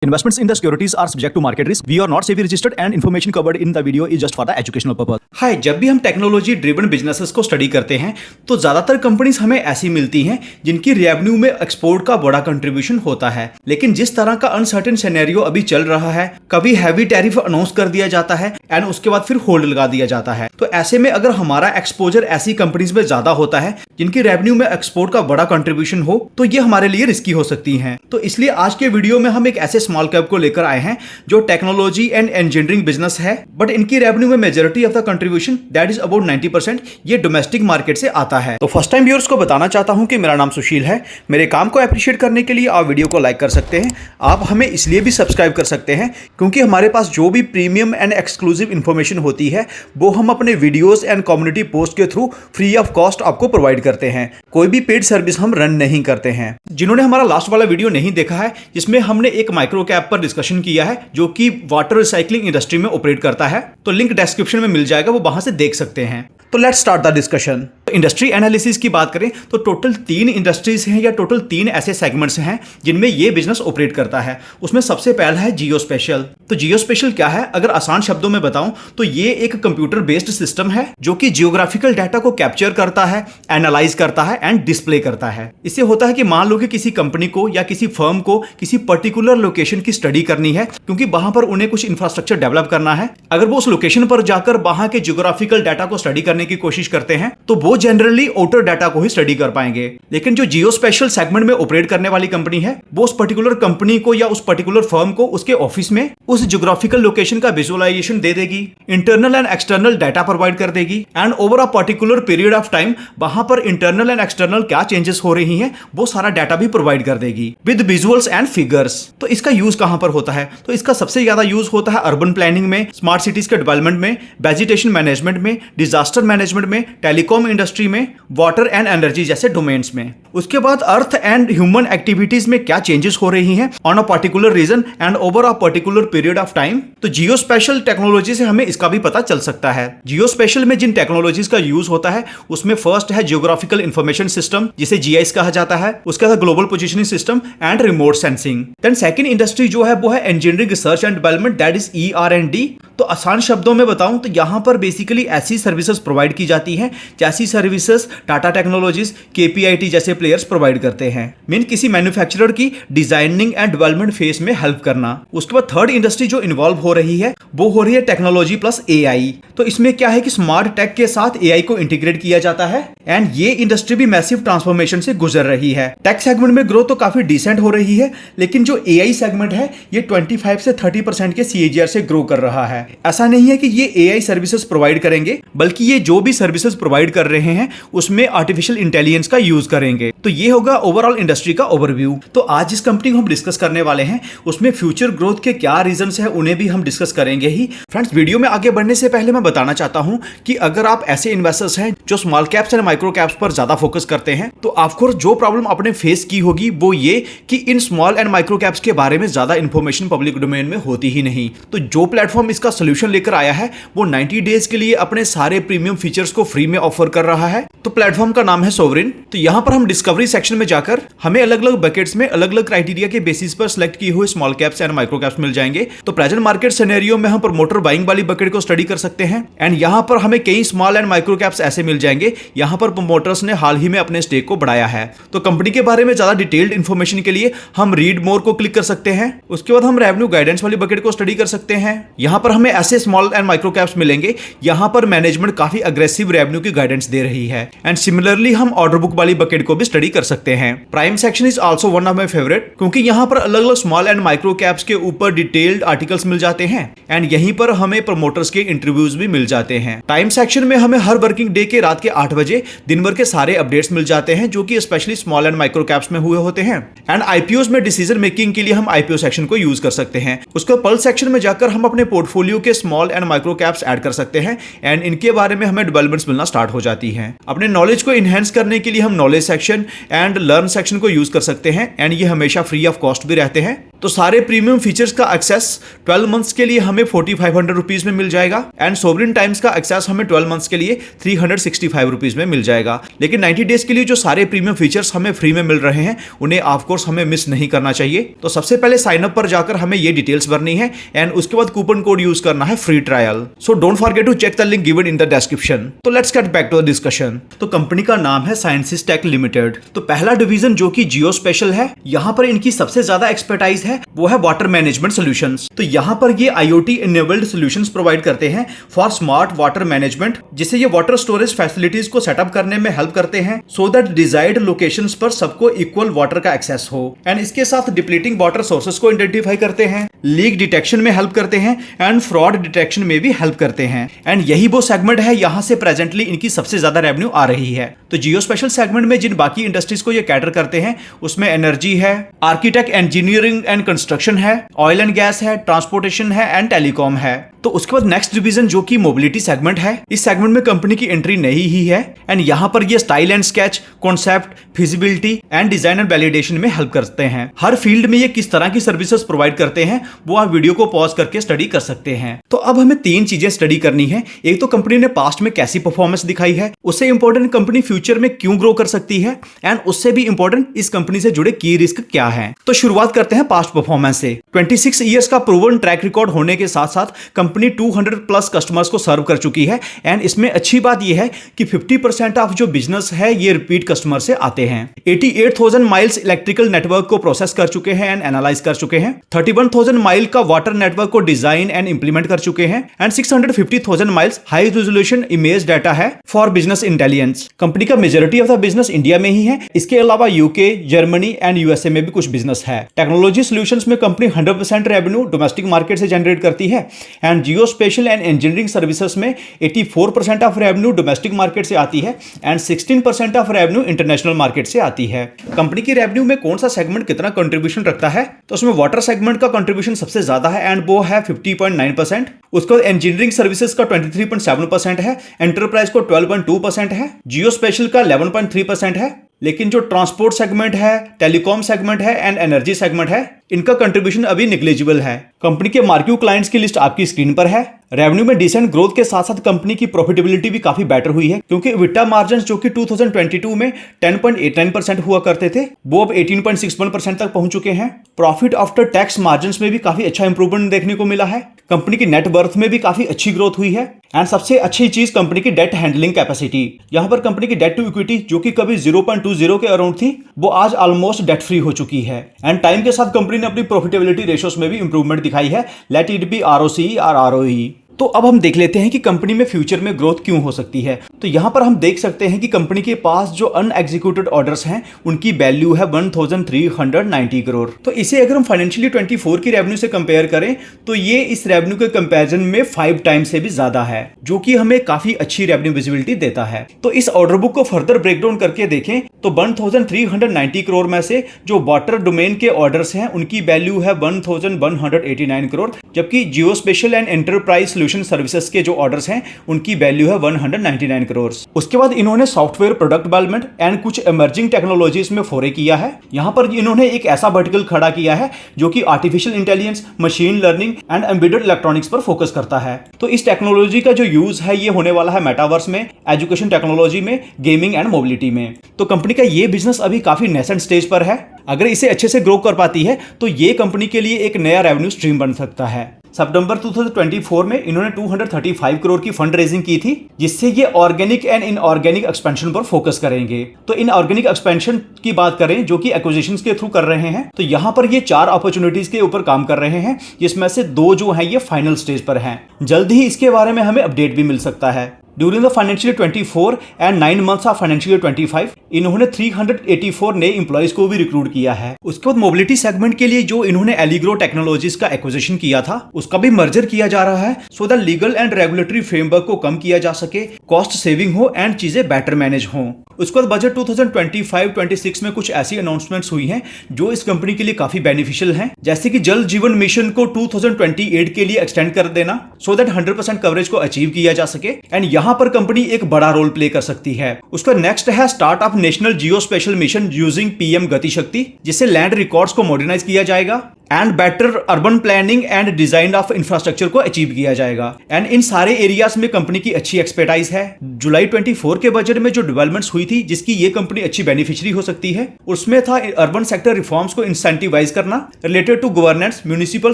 Investments in the securities are subject to market risk. We are not SEBI registered and information covered in the video is just for the educational purpose. हाय, जब भी हम technology driven businesses को study करते हैं तो ज़्यादातर companies हमें ऐसी मिलती हैं जिनकी रेवेन्यू में एक्सपोर्ट का बड़ा कंट्रीब्यूशन होता है। लेकिन जिस तरह का अनसर्टेन सिनेरियो अभी चल रहा है, कभी हैवी टैरिफ अनाउंस कर दिया जाता है एंड उसके बाद फिर होल्ड लगा दिया जाता है। तो ऐसे में अगर हमारा एक्सपोजर ऐसी कंपनीज में ज्यादा होता है जिनकी रेवेन्यू में एक्सपोर्ट का बड़ा कंट्रीब्यूशन हो, तो ये हमारे लिए रिस्की हो सकती हैं। तो इसलिए आज के वीडियो में हम एक ऐसे स्मॉल कैप को लेकर आए हैं जो टेक्नोलॉजी एंड इंजीनियरिंग बिजनेस है, बट इनकी रेवेन्यू में majority of the contribution that is about 90% ये डोमेस्टिक मार्केट से आता है। तो फर्स्ट टाइम व्यूअर्स को बताना चाहता हूं कि मेरा नाम सुशील है। मेरे काम को अप्रिशिएट करने के लिए आप वीडियो को लाइक कर सकते हैं। आप हमें इसलिए भी सब्सक्राइब कर सकते हैं क्योंकि हमारे पास जो भी प्रीमियम एंड एक्सक्लूसिव इंफॉर्मेशन होती है वो हम अपने वीडियोस एंड कम्युनिटी पोस्ट के थ्रू फ्री ऑफ कॉस्ट आपको प्रोवाइड करते हैं। कोई भी पेड सर्विस हम रन नहीं करते हैं। जिन्होंने हमारा लास्ट वाला वीडियो नहीं देखा है जिसमें हमने एक माइक्रो कैप पर डिस्कशन किया है जो कि वाटर रिसाइकलिंग इंडस्ट्री में ऑपरेट करता है, तो लिंक डिस्क्रिप्शन में मिल जाएगा, वो वहां से देख सकते हैं। तो let's start the discussion. Industry analysis की बात करें तो टोटल 3 इंडस्ट्रीज हैं या टोटल 3 ऐसे सेगमेंट्स हैं जिनमें ये बिजनेस ऑपरेट करता है। उसमें सबसे पहला है जियो स्पेशल। तो जियो स्पेशल क्या है, अगर आसान शब्दों में बताऊं तो ये एक कंप्यूटर बेस्ड सिस्टम है जो कि जियोग्राफिकल डाटा को कैप्चर करता है, एनालाइज करता है एंड डिस्प्ले करता है। इससे होता है कि मान लो कि किसी कंपनी को या किसी फर्म को किसी पर्टिकुलर लोकेशन की स्टडी करनी है क्योंकि वहां पर उन्हें कुछ इंफ्रास्ट्रक्चर डेवलप करना है। अगर वो उस लोकेशन पर जाकर वहां के जियोग्राफिकल डाटा को स्टडी करने की कोशिश करते हैं तो वो जनरली आउटर डाटा को ही स्टडी कर पाएंगे। लेकिन जो जियो स्पेशल सेगमेंट में ऑपरेट करने वाली कंपनी है वो उस पर्टिकुलर कंपनी को या उस पर्टिकुलर फर्म को उसके ऑफिस में उस जियोग्राफिकल लोकेशन का विजुअलाइजेशन दे देगी, internal and external data provide कर देगी and over a particular period of time वहां पर इंटरनल एंड एक्सटर्नल क्या चेंजेस हो रही हैं वो सारा डाटा भी प्रोवाइड कर देगी विद विजुअल्स एंड फिगर्स। तो इसका यूज कहां पर होता है, तो इसका सबसे ज्यादा यूज होता है अर्बन प्लानिंग में, स्मार्ट सिटीज के डेवलपमेंट में, वेजिटेशन मैनेजमेंट में, डिजास्टर मैनेजमेंट में, टेलीकॉम इंडस्ट्री में, वाटर एंड एनर्जी जैसे डोमेन्स में। उसके बाद अर्थ एंड ह्यूमन एक्टिविटीज में क्या चेंजेस हो रही हैं on a particular region and over a particular period of time. तो जियो स्पेशल टेक्नोलॉजी से हमें इसका भी पता चल सकता है। जियो स्पेशल में जिन टेक्नोलॉजीज का यूज होता है उसमें फर्स्ट है जियोग्राफिकल इंफॉर्मेशन सिस्टम जिसे जीआईएस कहा जाता है, उसके बाद global positioning system and remote sensing. Then second industry जो है वो है engineering research and development that is ER&D। तो आसान शब्दों में बताऊं तो यहां पर बेसिकली ऐसी सर्विसेज प्रोवाइड की जाती हैं जैसी सर्विसेज टाटा टेक्नोलॉजीज, KPIT जैसे प्लेयर्स प्रोवाइड करते हैं। मीन किसी मैन्युफैक्चरर की डिजाइनिंग एंड डेवलपमेंट फेज में हेल्प करना। उसके बाद थर्ड इंडस्ट्री जो इन्वॉल्व हो रही है वो हो रही है टेक्नोलॉजी प्लस AI। तो इसमें क्या है कि स्मार्ट टेक के साथ AI को इंटीग्रेट किया जाता है एंड ये इंडस्ट्री भी मैसिव ट्रांसफॉर्मेशन से गुजर रही है। टेक सेगमेंट में ग्रोथ तो काफी डिसेंट हो रही है, लेकिन जो AI सेगमेंट है ये 25 से 30% के CAGR से ग्रो कर रहा है। ऐसा नहीं है कि ये AI सर्विसेज प्रोवाइड करेंगे, बल्कि ये जो भी सर्विसेज प्रोवाइड कर रहे हैं उसमें आर्टिफिशियल इंटेलिजेंस का यूज करेंगे। तो ये होगा ओवरऑल इंडस्ट्री का ओवरव्यू। तो आज जिस कंपनी को हम डिस्कस करने वाले हैं उसमें फ्यूचर ग्रोथ के क्या रीजंस हैं उन्हें भी हम डिस्कस करेंगे ही। फ्रेंड्स, वीडियो में आगे बढ़ने से पहले मैं बताना चाहता हूं कि अगर आप ऐसे इन्वेस्टर्स हैं जो small caps and micro caps पर ज्यादा फोकस करते हैं तो आपको जो प्रॉब्लम आपने फेस की होगी वो ये कि in small and micro caps के बारे में ज्यादा इंफॉर्मेशन पब्लिक डोमेन में होती ही नहीं। तो जो प्लेटफॉर्म इसका सोल्यूशन लेकर आया है वो 90 डेज के लिए अपने सारे प्रीमियम फीचर्स को फ्री में ऑफर कर रहा है। तो प्लेटफॉर्म का नाम है सोवरिन। तो यहां पर हम डिस्कवरी सेक्शन में जाकर हमें अलग अलग बकेट्स में अलग अलग क्राइटेरिया के बेसिस पर सिलेक्ट किए हुए small caps and micro caps मिल जाएंगे। तो प्रेजेंट मार्केट सिनेरियो में हम प्रमोटर बाइंग वाली बकेट को स्टडी कर सकते हैं एंड यहां पर हमें कई स्मॉल एंड माइक्रो कैप्स ऐसे मिल जाएंगे यहां पर प्रमोटर्स ने हाल ही में अपने स्टेक को बढ़ाया है। तो कंपनी के बारे में ज्यादा डिटेल्ड इंफॉर्मेशन के लिए हम रीड मोर को क्लिक कर सकते हैं। उसके बाद हम रेवेन्यू गाइडेंस वाली बकेट को स्टडी कर सकते हैं। यहां पर हमें ऐसे स्मॉल एंड माइक्रो कैप्स मिलेंगे यहां पर मैनेजमेंट काफी अग्रेसिव रेवेन्यू की गाइडेंस दे रही है एंड सिमिलरली हम ऑर्डर बुक वाली बकेट को भी स्टडी कर सकते हैं। Prime section is also one of my favourite क्योंकि यहां पर अलग अलग स्मॉल एंड माइक्रो कैप्स के ऊपर डिटेल्ड आर्टिकल्स मिल जाते हैं एंड यहीं पर हमें प्रमोटर्स के इंटरव्यूज भी मिल जाते हैं। टाइम सेक्शन में हमें हर वर्किंग डे के रात के 8 बजे दिन भर के सारे अपडेट्स मिल जाते हैं जो कि specially small and micro caps में हुए होते हैं एंड IPOs में डिसीजन मेकिंग के लिए हम IPO सेक्शन को यूज कर सकते हैं। उसके पल्स सेक्शन में जाकर हम अपने पोर्टफोलियो के small and micro caps add कर सकते हैं एंड इनके बारे में हमें डेवलपमेंट्स मिलना स्टार्ट हो जाती हैं। अपने नॉलेज को इनहेंस करने के लिए हम knowledge section and learn section को यूज कर सकते हैं एंड ये हमेशा फ्री ऑफ कॉस्ट भी रहते हैं। तो सारे प्रीमियम फीचर्स का एक्सेस 12 मंथ्स के लिए हमें 4500 रुपीज में मिल जाएगा एंड सोवरिन टाइम्स का एक्सेस हमें 12 मंथ्स के लिए 365 रुपीज में मिल जाएगा। लेकिन 90 डेज के लिए जो सारे प्रीमियम फीचर्स हमें फ्री में मिल रहे हैं उन्हें ऑफ कोर्स हमें मिस नहीं करना चाहिए। तो सबसे पहले साइन अप पर जाकर हमें ये डिटेल्स भरनी है एंड उसके बाद कूपन कोड यूज करना है free trial. So don't forget to check the link given in the description. तो let's get back to the discussion. तो कंपनी का नाम है साइंसिस टेक लिमिटेड। तो पहला डिवीजन जो कि जियो स्पेशल है, यहाँ पर इनकी सबसे ज्यादा एक्सपर्टाइज है वो है वाटर मैनेजमेंट सॉल्यूशंस। तो यहाँ पर ये IoT इनेबल्ड सॉल्यूशंस प्रोवाइड करते हैं फॉर स्मार्ट वाटर मैनेजमेंट, जिससे ये वाटर स्टोरेज फैसिलिटीज को सेटअप करने में हेल्प करते हैं सो दैट डिजायर्ड लोकेशंस पर सबको इक्वल वाटर का एक्सेस हो। एंड इसके साथ डिप्लीटिंग वाटर सोर्सेस को आइडेंटिफाई करते हैं, लीक डिटेक्शन में हेल्प करते हैं एंड फ्रॉड डिटेक्शन में भी हेल्प करते हैं। एंड यही वो सेगमेंट है यहाँ से प्रेजेंटली इनकी सबसे ज्यादा रेवेन्यू आ रही है। तो जियो स्पेशल सेगमेंट में जिन बाकी इंडस्ट्रीज को ये कैटर करते हैं उसमें एनर्जी है, आर्किटेक्ट इंजीनियरिंग एंड कंस्ट्रक्शन है, ऑयल एंड गैस है, ट्रांसपोर्टेशन है एंड टेलीकॉम है। तो उसके बाद नेक्स्ट डिवीजन जो कि मोबिलिटी सेगमेंट है, इस सेगमेंट में कंपनी की एंट्री नहीं ही है एंड यहाँ पर ये style and sketch, concept, feasibility and design and validation में हेल्प करते हैं। हर फील्ड में ये किस तरह की सर्विसेज प्रोवाइड करते हैं वो आप वीडियो को पॉज करके स्टडी कर सकते हैं। तो अब हमें तीन चीजें स्टडी करनी है। एक तो कंपनी ने पास्ट में कैसी परफॉर्मेंस दिखाई है, उससे इंपॉर्टेंट कंपनी फ्यूचर में क्यों ग्रो कर सकती है एंड उससे भी इंपॉर्टेंट इस कंपनी से जुड़े की रिस्क क्या है। तो शुरुआत करते हैं पास्ट परफॉर्मेंस से। 26 इयर्स का प्रूवन ट्रैक रिकॉर्ड होने के साथ साथ कंपनी 200 प्लस कस्टमर्स को सर्व कर चुकी है एंड इसमें अच्छी बात यह है कि 50% ऑफ जो बिजनेस है ये रिपीट कस्टमर से आते हैं। 88,000 माइल्स इलेक्ट्रिकल नेटवर्क को प्रोसेस कर चुके हैं एंड एनालाइज कर चुके हैं। 31,000 माइल का वाटर नेटवर्क को डिजाइन एंड इंप्लीमेंट कर चुके हैं and 650,000 miles high resolution image data है फॉर बिजनेस इंटेलिजेंस। कंपनी का majority of the business India में ही है, इसके अलावा यूके, जर्मनी एंड यूएसए में भी कुछ बिजनेस है। टेक्नोलॉजी सॉल्यूशंस में कंपनी 100% रेवेन्यू डोमेस्टिक मार्केट से जनरेट करती है and Jio special and engineering services में 84% ऑफ रेवेन्यू डोमेस्टिक मार्केट से आती है and 16% of revenue international market से आती है। कंपनी की रेवेन्यू में कौन सा सेगमेंट कितना कंट्रीब्यूशन रखता है, तो उसमें वाटर सेगमेंट का कंट्रीब्यूशन सबसे ज्यादा है एंड वो है 50.9%। उसके बाद इंजीनियरिंग सर्विसेज का 23.7% है, एंटरप्राइज को 12.2% है, जियो स्पेशल का 11.3% है। लेकिन जो ट्रांसपोर्ट सेगमेंट है, टेलीकॉम सेगमेंट है एंड एनर्जी सेगमेंट है, इनका कंट्रीब्यूशन अभी नेग्लिजिबल है। कंपनी के मार्क्यू क्लाइंट्स की लिस्ट आपकी स्क्रीन पर है। रेवेन्यू में डिसेंट ग्रोथ के साथ साथ कंपनी की प्रॉफिटेबिलिटी भी काफी बेटर हुई है, क्योंकि इबिटा मार्जिन्स जो कि 2022 में 10.89% हुआ करते थे वो अब 18.61% तक पहुंच चुके हैं। प्रॉफिट आफ्टर टैक्स मार्जिन्स में भी काफी अच्छा इंप्रूवमेंट देखने को मिला है। कंपनी की नेट वर्थ में भी काफी अच्छी ग्रोथ हुई है एंड सबसे अच्छी चीज कंपनी की डेट हैंडलिंग कैपेसिटी। यहां पर कंपनी की डेट टू इक्विटी जो कि कभी 0.20 के अराउंड थी वो आज ऑलमोस्ट डेट फ्री हो चुकी है एंड टाइम के साथ कंपनी ने अपनी प्रॉफिटेबिलिटी रेशियोस में भी इंप्रूवमेंट दिखाई है, लेट इट बी ROCE और ROE। तो अब हम देख लेते हैं कि कंपनी में फ्यूचर में ग्रोथ क्यों हो सकती है। तो यहां पर हम देख सकते हैं कि कंपनी के पास जो अनएग्जीक्यूटेड ऑर्डर्स हैं उनकी वैल्यू है 1390 करोड़। तो इसे अगर हम फाइनेंशियली 24 की रेवेन्यू से कंपेयर करें तो ये इस रेवेन्यू के कंपैरिजन में 5 टाइम्स से भी ज्यादा है, जो कि हमें काफी अच्छी रेवेन्यू विजिबिलिटी देता है। तो इस ऑर्डर बुक को फर्दर ब्रेकडाउन करके देखें तो 1390 करोड़ में से जो वाटर डोमेन के ऑर्डर्स हैं उनकी वैल्यू है 1189 करोड़, जबकि Jio special and enterprise solution services के जो ऑर्डर्स हैं उनकी वैल्यू है 199 करोड़। उसके बाद इन्होंने सॉफ्टवेयर प्रोडक्ट डेवलपमेंट एंड कुछ इमर्जिंग टेक्नोलॉजीज में फोरे किया है। यहां पर इन्होंने एक ऐसा वर्टिकल खड़ा किया है जो कि artificial intelligence, machine learning and embedded electronics पर फोकस करता है। तो इस टेक्नोलॉजी का जो यूज है ये होने वाला है मेटावर्स में, एजुकेशन टेक्नोलॉजी में, गेमिंग एंड मोबिलिटी में। तो कंपनी का ये बिजनेस अभी काफी नेसेंट स्टेज पर है। अगर इसे अच्छे से ग्रो कर पाती है तो ये कंपनी के लिए एक नया रेवेन्यू स्ट्रीम बन सकता है। सितंबर 2024 में इन्होंने 235 करोड़ की फंड रेजिंग की थी, जिससे ये ऑर्गेनिक एंड इनऑर्गेनिक एक्सपेंशन पर फोकस करेंगे। तो इनऑर्गेनिक एक्सपेंशन की बात करें जो कि एक्विजिशंस के थ्रू कर रहे हैं, तो यहां पर ये 4 अपॉर्चुनिटीज के ऊपर काम कर रहे हैं, जिसमें से 2 जो हैं ये फाइनल स्टेज पर हैं। जल्द ही इसके बारे में हमें अपडेट भी मिल सकता है। During the financial 24 and 9 months of financial 25 इन्होंने 384 नए एम्प्लॉइज को भी रिक्रूट किया है। उसके बाद मोबिलिटी सेगमेंट के लिए जो इन्होंने एलिग्रो टेक्नोलॉजीज का एक्विजिशन किया था उसका भी मर्जर किया जा रहा है, so the legal and regulatory framework को कम किया जा सके, कॉस्ट सेविंग हो एंड चीजें बेटर मैनेज हो। उसके बाद बजट 2025-26 में कुछ ऐसी अनाउंसमेंट्स हुई हैं जो इस कंपनी के लिए काफी बेनिफिशियल हैं, जैसे कि जल जीवन मिशन को 2028 के लिए एक्सटेंड कर देना सो दैट 100% कवरेज को अचीव किया जा सके एंड यहां पर कंपनी एक बड़ा रोल प्ले कर सकती है। उसका नेक्स्ट है start of national Jio special mission using PM गति शक्ति, जिससे लैंड रिकॉर्ड्स को मॉडर्नाइज किया जाएगा and better urban planning and design of infrastructure को अचीव किया जाएगा। एंड इन सारे एरियाज में कंपनी की अच्छी एक्सपर्टाइज है। जुलाई 24 के बजट में जो डेवलपमेंट्स हुई थी जिसकी ये कंपनी अच्छी बेनिफिशियरी हो सकती है, उसमें था अर्बन सेक्टर रिफॉर्म्स को इंसेंटिवाइज करना related to governance, municipal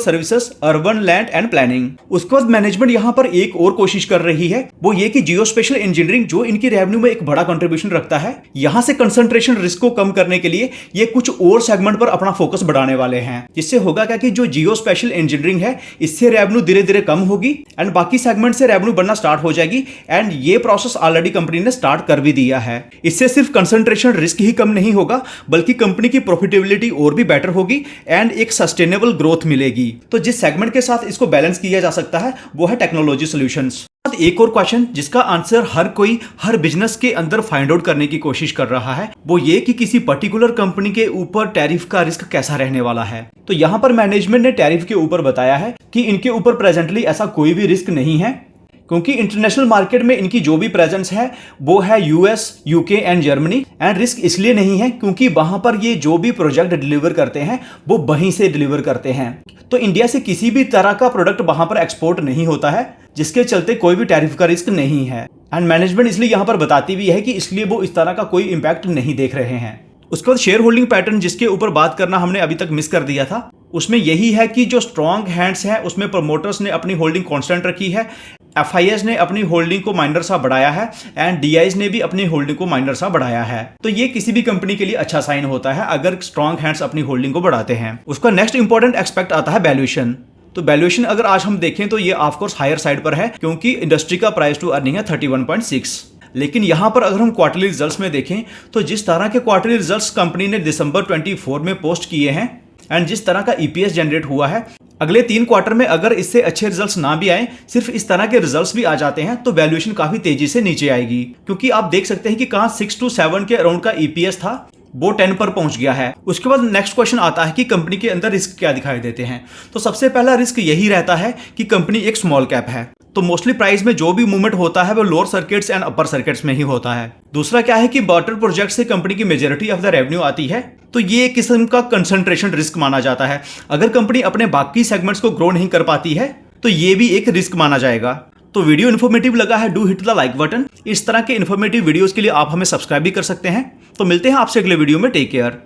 services, urban land and planning. उसके बाद मैनेजमेंट यहाँ पर एक और कोशिश कर रही है, वो ये कि जियो स्पेशल इंजीनियरिंग जो इनकी रेवेन्यू में एक बड़ा कंट्रीब्यूशन रखता है, यहां से कंसंट्रेशन रिस्क को कम करने के लिए ये कुछ और सेगमेंट पर अपना फोकस बढ़ाने वाले हैं। जिससे होगा क्या कि जो जियो स्पेशल इंजीनियरिंग है इससे रेवेन्यू धीरे धीरे कम होगी एंड बाकी सेगमेंट से रेवेन्यू बढ़ना स्टार्ट हो जाएगी। एंड ये प्रोसेस ऑलरेडी कंपनी ने स्टार्ट कर भी दिया है। इससे सिर्फ कंसंट्रेशन रिस्क ही कम नहीं होगा बल्कि कंपनी की प्रॉफिटेबिलिटी और भी बेटर होगी एंड एक सस्टेनेबल ग्रोथ मिलेगी। तो जिस सेगमेंट के साथ इसको बैलेंस किया जा सकता है वो है टेक्नोलॉजी सॉल्यूशंस। एक और क्वेश्चन जिसका आंसर हर कोई हर बिजनेस के अंदर फाइंड आउट करने की कोशिश कर रहा है वो ये कि किसी पर्टिकुलर कंपनी के ऊपर टैरिफ का रिस्क कैसा रहने वाला है। तो यहां पर मैनेजमेंट ने टैरिफ के ऊपर बताया है कि इनके ऊपर प्रेजेंटली ऐसा कोई भी रिस्क नहीं है, क्योंकि इंटरनेशनल मार्केट में इनकी जो भी प्रेजेंस है वो है US, UK and Germany. And risk इसलिए नहीं है क्योंकि वहां पर ये जो भी प्रोजेक्ट डिलीवर करते हैं वो वहीं से डिलीवर करते हैं। तो इंडिया से किसी भी तरह का प्रोडक्ट वहां पर एक्सपोर्ट नहीं होता है, जिसके चलते कोई भी टैरिफ का रिस्क नहीं है। एंड मैनेजमेंट इसलिए यहां पर बताती भी है कि इसलिए वो इस तरह का कोई इंपैक्ट नहीं देख रहे हैं। उसके बाद शेयर होल्डिंग पैटर्न जिसके ऊपर बात करना हमने अभी तक मिस कर दिया था, उसमें यही है कि जो स्ट्रॉन्ग हैंड्स हैं उसमें प्रमोटर्स ने अपनी होल्डिंग कांस्टेंट रखी है, एफआईएस ने अपनी होल्डिंग को माइनर सा बढ़ाया है एंड डीआईज ने भी अपनी होल्डिंग को माइनर सा बढ़ाया है। तो ये किसी भी कंपनी के लिए अच्छा साइन होता है अगर स्ट्रॉन्ग हैंड्स अपनी होल्डिंग को बढ़ाते हैं। उसका नेक्स्ट इंपॉर्टेंट एस्पेक्ट आता है वैल्यूएशन। तो वैल्यूएशन अगर आज हम देखें तो ये ऑफकोर्स हायर साइड पर है क्योंकि इंडस्ट्री का प्राइस टू अर्निंग है 31.6। लेकिन यहां पर अगर हम क्वार्टरली रिजल्ट्स में देखें तो जिस तरह के क्वार्टरली रिजल्ट्स कंपनी ने दिसंबर 24 में पोस्ट किए हैं एंड जिस तरह का ईपीएस जनरेट हुआ है, अगले 3 क्वार्टर में अगर इससे अच्छे रिजल्ट्स ना भी आए, सिर्फ इस तरह के रिजल्ट्स भी आ जाते हैं तो वैल्यूएशन काफी तेजी से नीचे आएगी। क्योंकि आप देख सकते हैं कि कहां 6 to 7 के अराउंड का ईपीएस था वो 10 पर पहुंच गया है। उसके बाद नेक्स्ट क्वेश्चन आता है कि कंपनी के अंदर रिस्क क्या दिखाई देते हैं। तो सबसे पहला रिस्क यही रहता है कि कंपनी एक स्मॉल कैप है, तो मोस्टली प्राइस में जो भी मूवमेंट होता है वो lower circuits and upper circuits में ही होता है। दूसरा क्या है कि वाटर प्रोजेक्ट से कंपनी की मेजॉरिटी ऑफ द रेवेन्यू आती है, तो ये एक किस्म का कंसंट्रेशन रिस्क माना जाता है। अगर कंपनी अपने बाकी सेगमेंट्स को ग्रो नहीं कर पाती है तो ये भी एक रिस्क माना जाएगा। तो वीडियो इन्फॉर्मेटिव लगा है, do hit the like button. इस तरह के इन्फॉर्मेटिव वीडियोस के लिए आप हमें सब्सक्राइब भी कर सकते हैं। तो मिलते हैं आपसे अगले वीडियो में, टेक केयर।